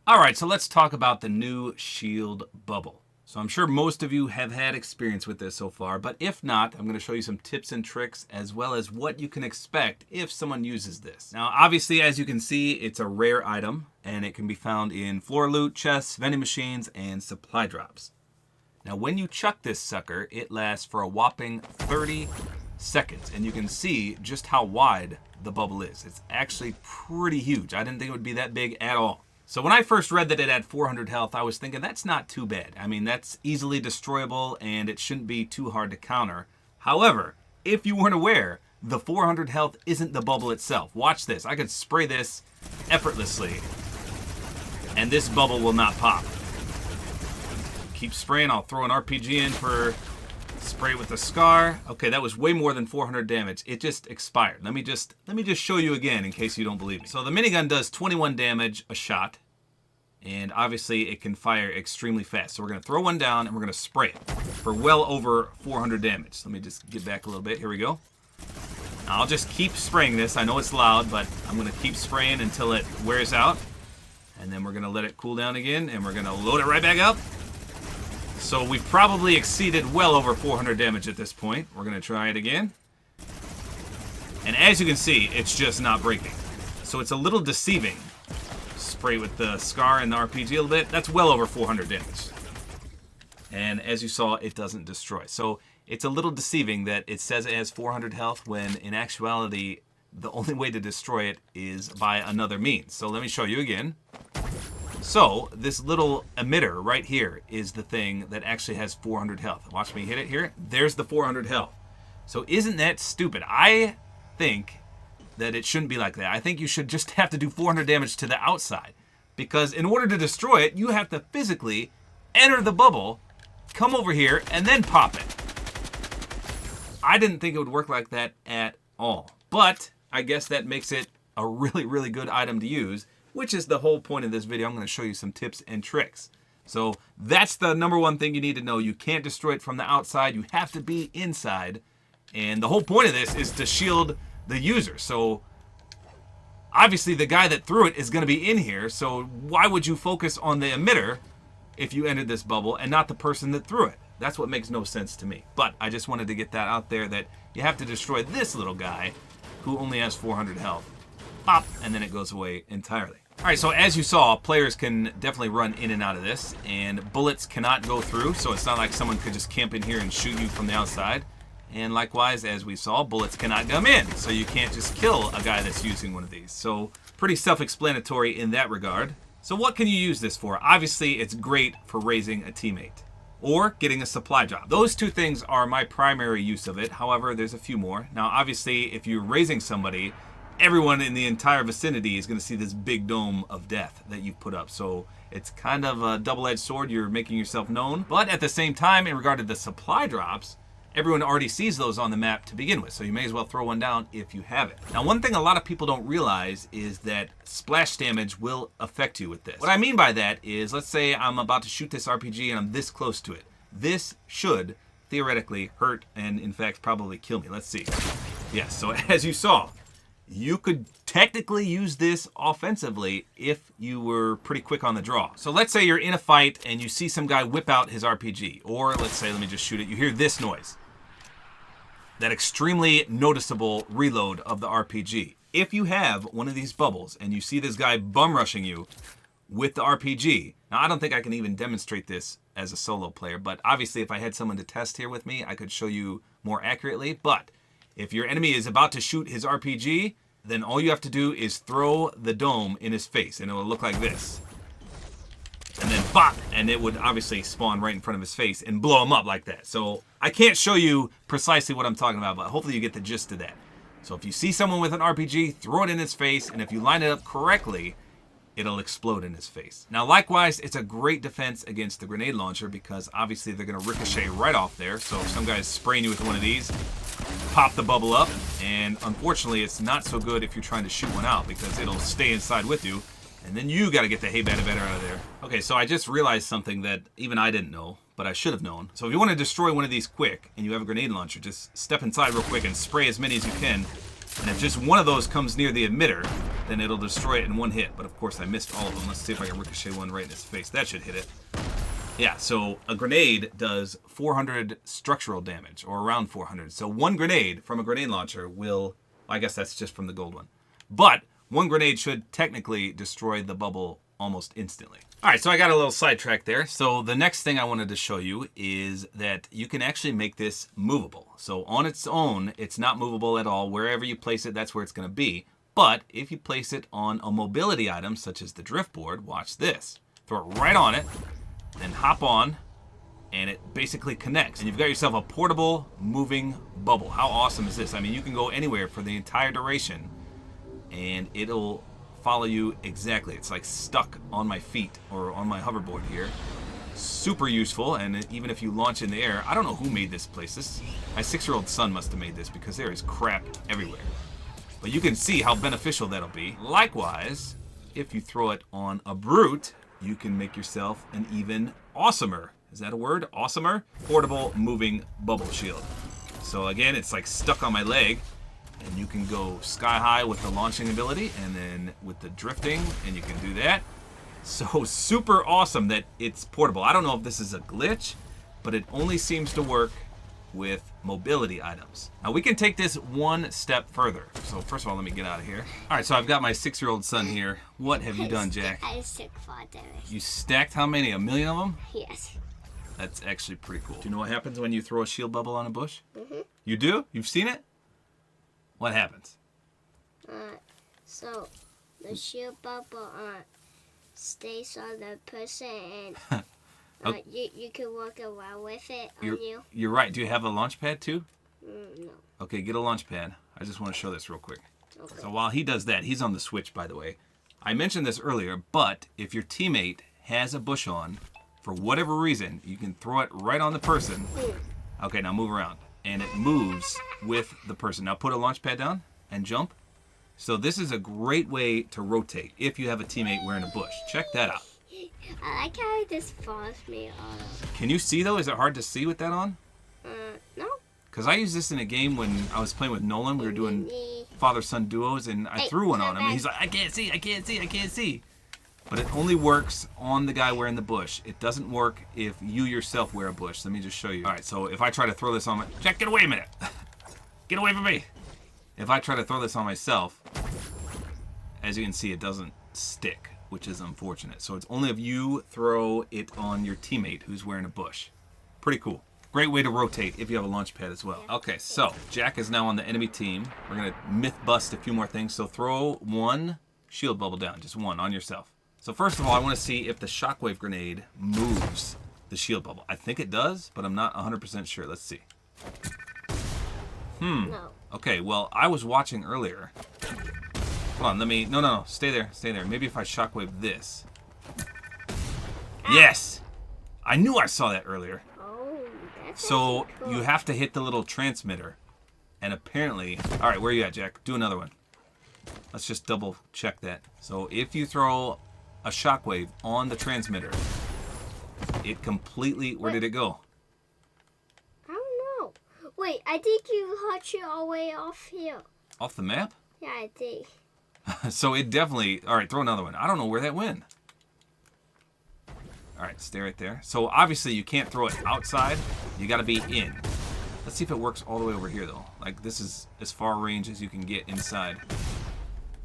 Alright, so let's talk about the new shield bubble. So I'm sure most of you have had experience with this so far, but if not, I'm going to show you some tips and tricks as well as what you can expect if someone uses this. Now, obviously, as you can see, it's a rare item, and it can be found in floor loot, chests, vending machines, and supply drops. Now, when you chuck this sucker, it lasts for a whopping 30 seconds, and you can see just how wide the bubble is. It's actually pretty huge. I didn't think it would be that big at all. So when I first read that it had 400 health, I was thinking that's not too bad. I mean, that's easily destroyable and it shouldn't be too hard to counter. However, if you weren't aware, the 400 health isn't the bubble itself. Watch this. I could spray this effortlessly and this bubble will not pop. Keep spraying. I'll throw an RPG in for spray with the scar. Okay, that was way more than 400 damage. It just expired. Let me just show you again in case you don't believe me. So the minigun does 21 damage a shot, and obviously it can fire extremely fast. So we're gonna throw one down and we're gonna spray it for well over 400 damage. Let me just get back a little bit. Here we go. I'll just keep spraying this. I know it's loud, but I'm gonna keep spraying until it wears out, and then we're gonna let it cool down again, and we're gonna load it right back up. So we've probably exceeded well over 400 damage at this point. We're going to try it again. And as you can see, it's just not breaking. So it's a little deceiving. Spray with the scar and the RPG a little bit. That's well over 400 damage. And as you saw, it doesn't destroy. So it's a little deceiving that it says it has 400 health when in actuality, the only way to destroy it is by another means. So let me show you again. So, this little emitter right here is the thing that actually has 400 health. Watch me hit it here. There's the 400 health. So, isn't that stupid? I think that it shouldn't be like that. I think you should just have to do 400 damage to the outside. Because in order to destroy it, you have to physically enter the bubble, come over here, and then pop it. I didn't think it would work like that at all. But, I guess that makes it a really, really good item to use, which is the whole point of this video. I'm going to show you some tips and tricks. So that's the number one thing you need to know. You can't destroy it from the outside. You have to be inside. And the whole point of this is to shield the user. So obviously the guy that threw it is going to be in here. So why would you focus on the emitter if you entered this bubble and not the person that threw it? That's what makes no sense to me. But I just wanted to get that out there, that you have to destroy this little guy who only has 400 health. Pop, and then it goes away entirely. Alright, so as you saw, players can definitely run in and out of this, and bullets cannot go through, so it's not like someone could just camp in here and shoot you from the outside. And likewise, as we saw, bullets cannot come in, so you can't just kill a guy that's using one of these. So, pretty self-explanatory in that regard. So what can you use this for? Obviously, it's great for raising a teammate, or getting a supply drop. Those two things are my primary use of it. However, there's a few more. Now, obviously, if you're raising somebody, everyone in the entire vicinity is going to see this big dome of death that you've put up. So it's kind of a double-edged sword. You're making yourself known. But at the same time, in regard to the supply drops, everyone already sees those on the map to begin with. So you may as well throw one down if you have it. Now, one thing a lot of people don't realize is that splash damage will affect you with this. What I mean by that is, let's say I'm about to shoot this RPG and I'm this close to it. This should theoretically hurt and, in fact, probably kill me. Let's see. Yes, so as you saw, you could technically use this offensively if you were pretty quick on the draw. So let's say you're in a fight and you see some guy whip out his RPG. Or let's say, let me just shoot it. You hear this noise. That extremely noticeable reload of the RPG. If you have one of these bubbles and you see this guy bum rushing you with the RPG. Now, I don't think I can even demonstrate this as a solo player. But obviously, if I had someone to test here with me, I could show you more accurately. But if your enemy is about to shoot his RPG, then all you have to do is throw the dome in his face, and it will look like this. And then bop, and it would obviously spawn right in front of his face and blow him up like that. So I can't show you precisely what I'm talking about, but hopefully you get the gist of that. So if you see someone with an RPG, throw it in his face, and if you line it up correctly, it'll explode in his face. Now, likewise, it's a great defense against the grenade launcher because obviously they're going to ricochet right off there. So if some guy's spraying you with one of these, pop the bubble up, and unfortunately it's not so good if you're trying to shoot one out because it'll stay inside with you, and then you got to get the hay bada better out of there. Okay, so I just realized something that even I didn't know, but I should have known. So if you want to destroy one of these quick and you have a grenade launcher, just step inside real quick and spray as many as you can, and if just one of those comes near the emitter, then it'll destroy it in one hit. But of course I missed all of them. Let's see if I can ricochet one right in his face. That should hit it. Yeah, so a grenade does 400 structural damage, or around 400. So one grenade from a grenade launcher will, I guess that's just from the gold one. But one grenade should technically destroy the bubble almost instantly. All right, so I got a little sidetrack there. So the next thing I wanted to show you is that you can actually make this movable. So on its own, it's not movable at all. Wherever you place it, that's where it's going to be. But if you place it on a mobility item, such as the drift board, watch this. Throw it right on it, then hop on, and it basically connects. And you've got yourself a portable moving bubble. How awesome is this? I mean, you can go anywhere for the entire duration, and it'll follow you exactly. It's like stuck on my feet or on my hoverboard here. Super useful, and even if you launch in the air, I don't know who made this place. My 6-year-old son must have made this because there is crap everywhere. But you can see how beneficial that'll be. Likewise, if you throw it on a brute, you can make yourself an even awesomer. Is that a word? Awesomer? Portable moving bubble shield. So again, it's like stuck on my leg, and you can go sky high with the launching ability and then with the drifting, and you can do that. So super awesome that it's portable. I don't know if this is a glitch, but it only seems to work with mobility items. Now we can take this one step further. So first of all, let me get out of here. All right, so I've got my 6-year-old son here. What have you done, Jack? I stacked 5 damage. You stacked how many? 1 million of them? Yes. That's actually pretty cool. Do you know what happens when you throw a shield bubble on a bush? Mm-hmm. You do? You've seen it? What happens? So the shield bubble stays on the person, and you can walk around with it on you. You're right. Do you have a launch pad too? No. Okay, get a launch pad. I just want to show this real quick. Okay. So while he does that, he's on the Switch, by the way. I mentioned this earlier, but if your teammate has a bush on, for whatever reason, you can throw it right on the person. Okay, now move around. And it moves with the person. Now put a launch pad down and jump. So this is a great way to rotate if you have a teammate wearing a bush. Check that out. I like how it just follows me on. Can you see though? Is it hard to see with that on? No. Because I used this in a game when I was playing with Nolan. We were doing father-son duos, and I threw one on him, and he's like, I can't see, I can't see, I can't see. But it only works on the guy wearing the bush. It doesn't work if you yourself wear a bush. Let me just show you. All right, so if I try to throw this on my... Jack, get away a minute. Get away from me. If I try to throw this on myself, as you can see, it doesn't stick, which is unfortunate. So it's only if you throw it on your teammate who's wearing a bush. Pretty cool. Great way to rotate if you have a launch pad as well. Okay, so Jack is now on the enemy team. We're going to myth bust a few more things. So throw one shield bubble down, just one on yourself. So first of all, I want to see if the Shockwave grenade moves the shield bubble. I think it does, but I'm not 100% sure. Let's see. No. Okay, well, I was watching earlier. Hold on, let me... No. Stay there, stay there. Maybe if I Shockwave this. Yes! I knew I saw that earlier. So cool. you have to hit the little transmitter. And apparently... All right, where are you at, Jack? Do another one. Let's just double check that. So if you throw a shockwave on the transmitter, it completely... Where did it go? I don't know. Wait, I think you hurt you all the way off here. Off the map? Yeah, I think. So it definitely... All right, throw another one. I don't know where that went. All right, stay right there. So obviously you can't throw it outside. You got to be in. Let's see if it works all the way over here, though. Like, this is as far range as you can get inside.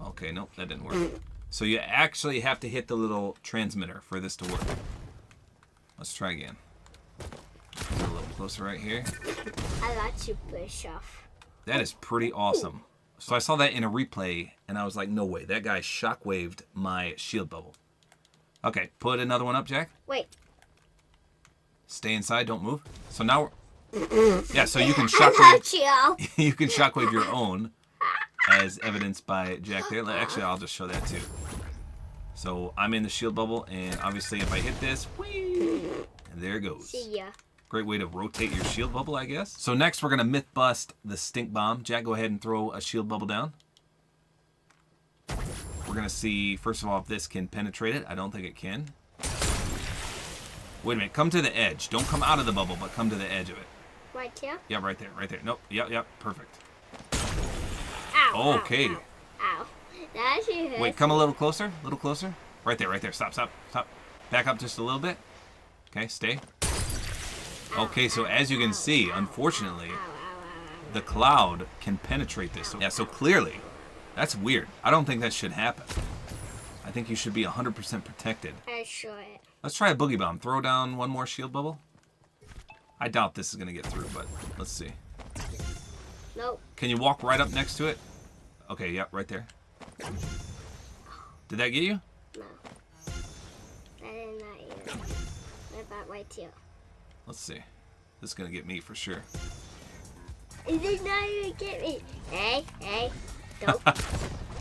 Okay, nope, that didn't work. So you actually have to hit the little transmitter for this to work. Let's try again. Get a little closer right here. I like to push off. That is pretty awesome. So I saw that in a replay, and I was like, no way. That guy shockwaved my shield bubble. Okay, put another one up, Jack. Wait. Stay inside, don't move. So now, yeah, so you can shockwave. You can shockwave your own, as evidenced by Jack there. Actually, I'll just show that too. So I'm in the shield bubble, and obviously, if I hit this, whee, and there it goes. See ya. Great way to rotate your shield bubble, I guess. So next, we're gonna myth bust the stink bomb. Jack, go ahead and throw a shield bubble down. We're going to see, first of all, if this can penetrate it. I don't think it can. Wait a minute. Come to the edge. Don't come out of the bubble, but come to the edge of it. Right here? Yeah, right there. Right there. Nope. Yep. Perfect. Ow. Okay. Ow. That actually hurts. Wait, come a little closer. A little closer. Right there, right there. Stop, stop, stop. Back up just a little bit. Okay, stay. Okay, so as you can see, unfortunately, the cloud can penetrate this. Yeah, so clearly, that's weird. I don't think that should happen. I think you should be 100% protected. I'm sure it. Let's try a boogie bomb. Throw down one more shield bubble. I doubt this is going to get through, but let's see. Nope. Can you walk right up next to it? Okay, yep, right there. Did that get you? No. I did not either. What about right here? Let's see. This is going to get me for sure. It did not even get me. Hey, hey.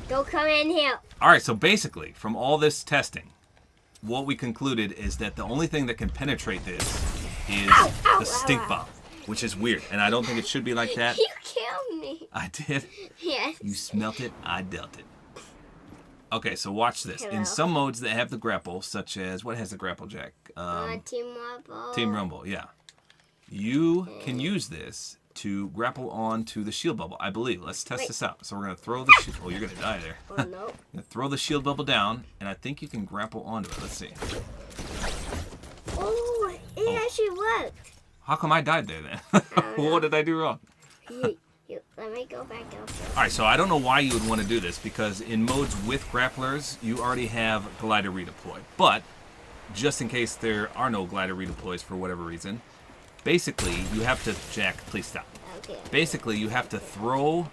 Don't come in here. All right, so basically, from all this testing, what we concluded is that the only thing that can penetrate this is the stink bomb, which is weird, and I don't think it should be like that. You killed me. I did? Yes. You smelt it, I dealt it. Okay, so watch this. Hello. In some modes that have the grapple, such as, what has the grapple, Jack? Team Rumble. Team Rumble, yeah. You can use this to grapple onto the shield bubble, I believe. Let's test this out. So we're going to throw the shield... Oh, you're going to die there. Oh, no. Throw the shield bubble down, and I think you can grapple onto it. Let's see. Oh, it actually worked. How come I died there, then? What did I do wrong? Let me go back up. All right, so I don't know why you would want to do this, because in modes with grapplers, you already have glider redeploy. But, just in case there are no glider redeploys for whatever reason, basically, you have to... Jack, please stop. Okay. Basically, you have to throw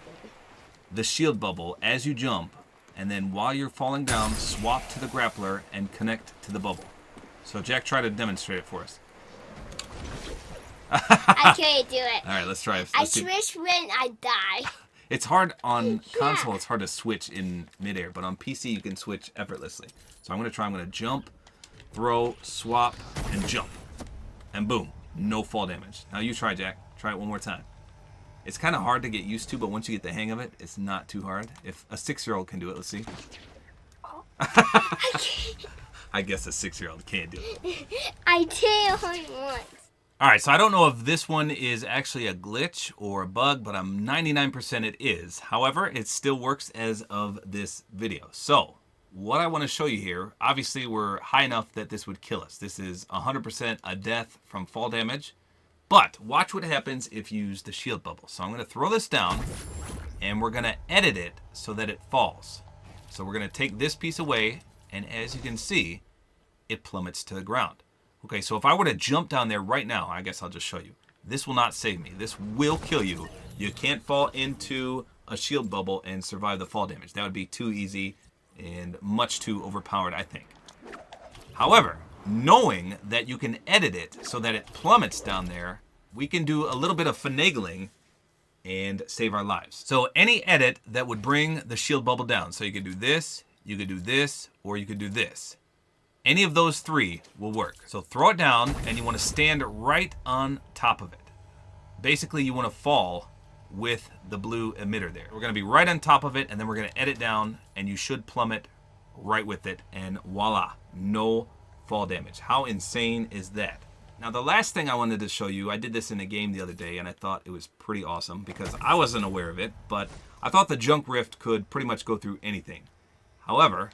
the shield bubble as you jump, and then while you're falling down, swap to the grappler and connect to the bubble. So, Jack, try to demonstrate it for us. I can't do it. All right, let's try it. I Let's see. switch when I die. It's hard on console. It's hard to switch in midair, but on PC you can switch effortlessly. So I'm gonna try. I'm gonna jump, throw, swap, and jump, and boom, no fall damage. Now you try, Jack. Try it one more time. It's kind of hard to get used to, but once you get the hang of it, it's not too hard. If a 6-year-old can do it, let's see. Oh, I can't. I guess a 6-year-old can't do it. I did only once. All right, so I don't know if this one is actually a glitch or a bug, but I'm 99% it is. However, it still works as of this video. So, what I want to show you here, obviously we're high enough that this would kill us. This is 100% a death from fall damage. But watch what happens if you use the shield bubble. So I'm going to throw this down, and we're going to edit it so that it falls. So we're going to take this piece away, and as you can see, it plummets to the ground. Okay, so if I were to jump down there right now, I guess I'll just show you. This will not save me. This will kill you. You can't fall into a shield bubble and survive the fall damage. That would be too easy and much too overpowered, I think. However, knowing that you can edit it so that it plummets down there, we can do a little bit of finagling and save our lives. So any edit that would bring the shield bubble down. So you could do this, or you could do this. Any of those three will work. So throw it down, and you want to stand right on top of it. Basically, you want to fall with the blue emitter there. We're going to be right on top of it, and then we're going to edit down, and you should plummet right with it, and voila, no fall damage. How insane is that? Now, the last thing I wanted to show you, I did this in a game the other day, and I thought it was pretty awesome because I wasn't aware of it, but I thought the junk rift could pretty much go through anything. However,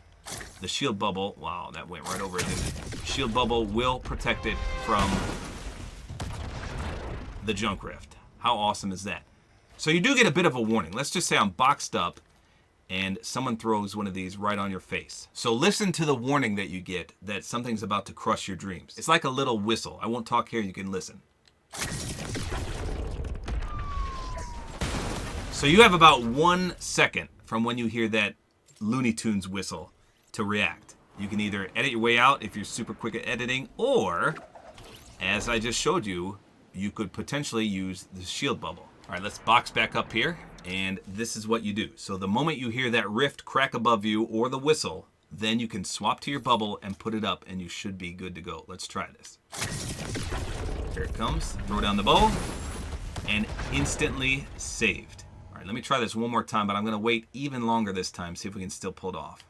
the shield bubble, wow, that went right over it, didn't it? Shield bubble will protect it from the junk rift. How awesome is that? So you do get a bit of a warning. Let's just say I'm boxed up and someone throws one of these right on your face. So listen to the warning that you get that something's about to crush your dreams. It's like a little whistle. I won't talk here, you can listen. So you have about 1 second from when you hear that Looney Tunes whistle to react. You can either edit your way out if you're super quick at editing, or, as I just showed you, you could potentially use the shield bubble. All right, let's box back up here, and this is what you do. So the moment you hear that rift crack above you or the whistle, then you can swap to your bubble and put it up, and you should be good to go. Let's try this. Here it comes. Throw down the bow, and instantly saved. All right, let me try this one more time, but I'm going to wait even longer this time, see if we can still pull it off.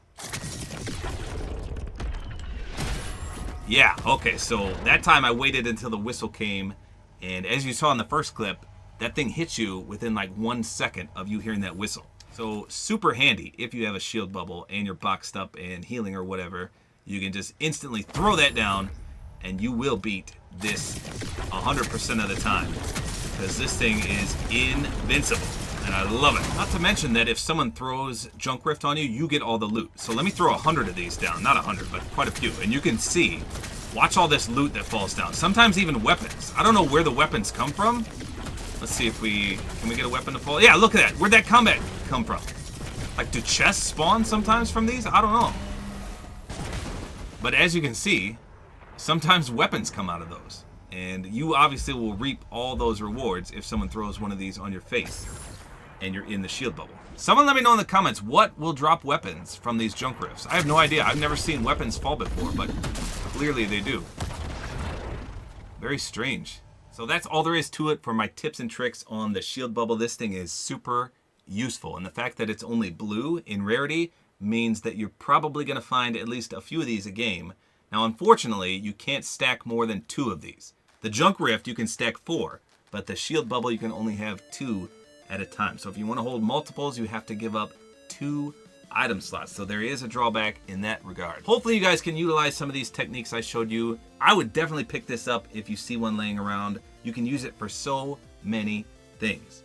Yeah, okay, so that time I waited until the whistle came, and as you saw in the first clip, that thing hits you within like 1 second of you hearing that whistle. So super handy if you have a shield bubble and you're boxed up and healing or whatever. You can just instantly throw that down and you will beat this 100% of the time. Because this thing is invincible. And I love it. Not to mention that if someone throws Junk Rift on you, you get all the loot. So let me throw 100 of these down. Not 100, but quite a few. And you can see, watch all this loot that falls down. Sometimes even weapons. I don't know where the weapons come from. Let's see if can we get a weapon to fall? Yeah, look at that. Where'd that combat come from? Like, do chests spawn sometimes from these? I don't know. But as you can see, sometimes weapons come out of those. And you obviously will reap all those rewards if someone throws one of these on your face and you're in the shield bubble. Someone let me know in the comments what will drop weapons from these junk rifts. I have no idea. I've never seen weapons fall before, but clearly they do. Very strange. So that's all there is to it for my tips and tricks on the shield bubble. This thing is super useful. And the fact that it's only blue in rarity means that you're probably going to find at least a few of these a game. Now, unfortunately, you can't stack more than 2 of these. The junk rift, you can stack 4, but the shield bubble, you can only have 2 at a time. So if you want to hold multiples, you have to give up 2 item slots. So there is a drawback in that regard. Hopefully you guys can utilize some of these techniques I showed you. I would definitely pick this up if you see one laying around. You can use it for so many things.